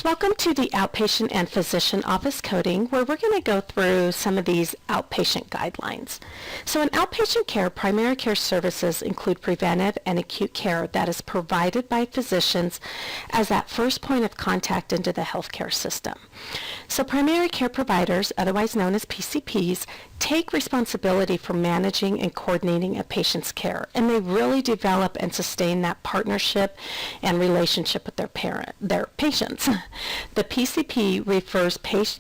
students, welcome to the Outpatient and Physician Office Coding, where we're going to go through some of these outpatient guidelines. So in outpatient care, primary care services include preventive and acute care that is provided by physicians as that first point of contact into the healthcare system. So primary care providers, otherwise known as PCPs, take responsibility for managing and coordinating a patient's care, and they really develop and sustain that partnership and relationship with their patients. The PCP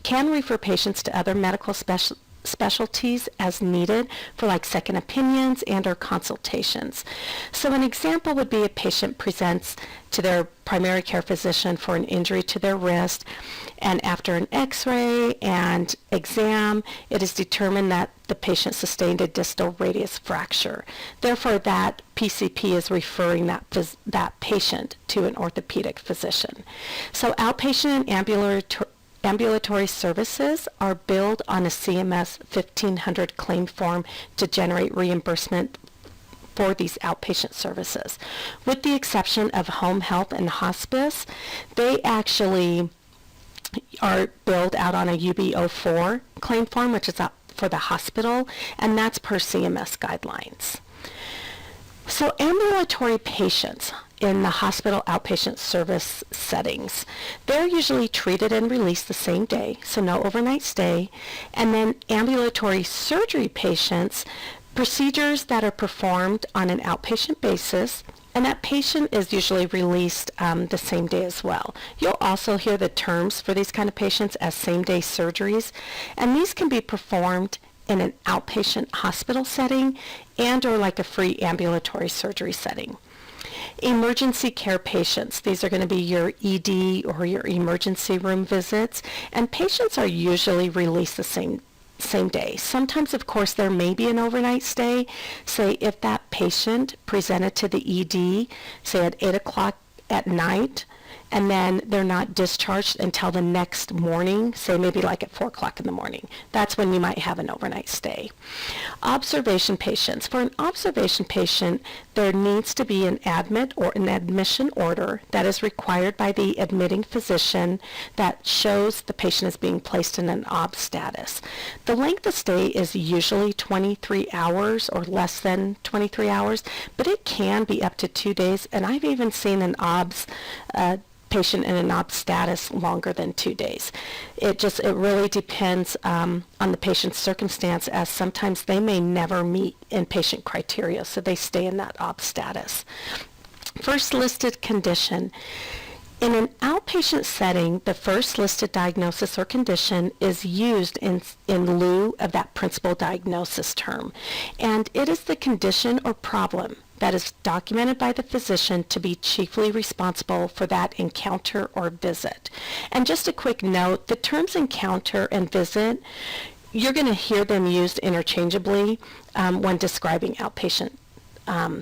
can refer patients to other medical specialties as needed for like second opinions and or consultations. So an example would be a patient presents to their primary care physician for an injury to their wrist, and after an x-ray and exam, it is determined that the patient sustained a distal radius fracture. Therefore, that PCP is referring that patient to an orthopedic physician. So outpatient and ambulatory services are billed on a CMS 1500 claim form to generate reimbursement for these outpatient services. With the exception of home health and hospice, they actually are billed out on a UB04 claim form, which is for the hospital, and that's per CMS guidelines. So ambulatory patients in the hospital outpatient service settings, they're usually treated and released the same day, so no overnight stay. And then ambulatory surgery patients, procedures that are performed on an outpatient basis, and that patient is usually released the same day as well. You'll also hear the terms for these kind of patients as same-day surgeries, and these can be performed in an outpatient hospital setting and or like a free ambulatory surgery setting. Emergency care patients, these are going to be your ED or your emergency room visits, and patients are usually released the same day. Sometimes, of course, there may be an overnight stay. Say if that patient presented to the ED, say at 8 o'clock at night, and then they're not discharged until the next morning, say maybe like at 4 o'clock in the morning. That's when you might have an overnight stay. Observation patients. For an observation patient, there needs to be an admit or an admission order that is required by the admitting physician that shows the patient is being placed in an ob status. The length of stay is usually 23 hours or less than 23 hours, but it can be up to 2 days, and I've even seen an OBS patient in an OB status longer than 2 days. It really depends on the patient's circumstance, as sometimes they may never meet inpatient criteria, so they stay in that OB status. First listed condition. In an outpatient setting, the first listed diagnosis or condition is used in lieu of that principal diagnosis term, and it is the condition or problem that is documented by the physician to be chiefly responsible for that encounter or visit. And just a quick note, the terms encounter and visit, you're going to hear them used interchangeably when describing outpatient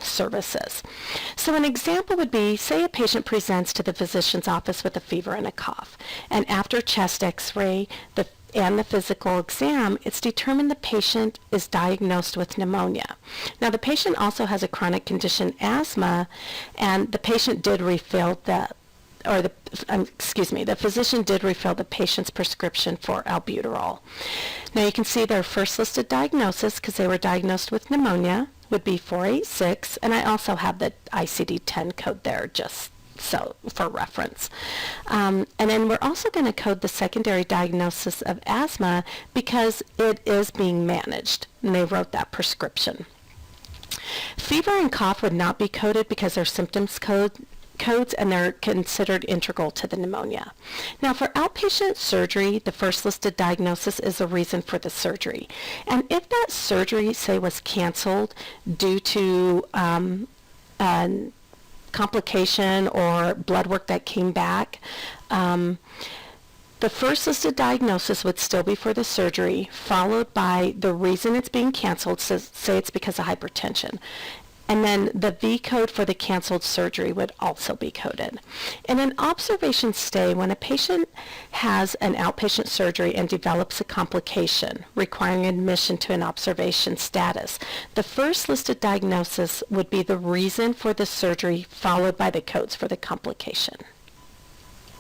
services. So an example would be, say a patient presents to the physician's office with a fever and a cough, and after chest x-ray and the physical exam, it's determined the patient is diagnosed with pneumonia. Now the patient also has a chronic condition, asthma, and the patient did refill the physician did refill the patient's prescription for albuterol. Now you can see their first listed diagnosis, because they were diagnosed with pneumonia, would be 486, and I also have the ICD-10 code there just so for reference. And then we're also going to code the secondary diagnosis of asthma because it is being managed, and they wrote that prescription. Fever and cough would not be coded because they're symptoms codes, and they're considered integral to the pneumonia. Now for outpatient surgery, the first listed diagnosis is the reason for the surgery. And if that surgery, say, was canceled due to complication or blood work that came back, the first listed diagnosis would still be for the surgery, followed by the reason it's being canceled, so say it's because of hypertension. And then the V code for the canceled surgery would also be coded. In an observation stay, when a patient has an outpatient surgery and develops a complication requiring admission to an observation status, the first listed diagnosis would be the reason for the surgery, followed by the codes for the complication.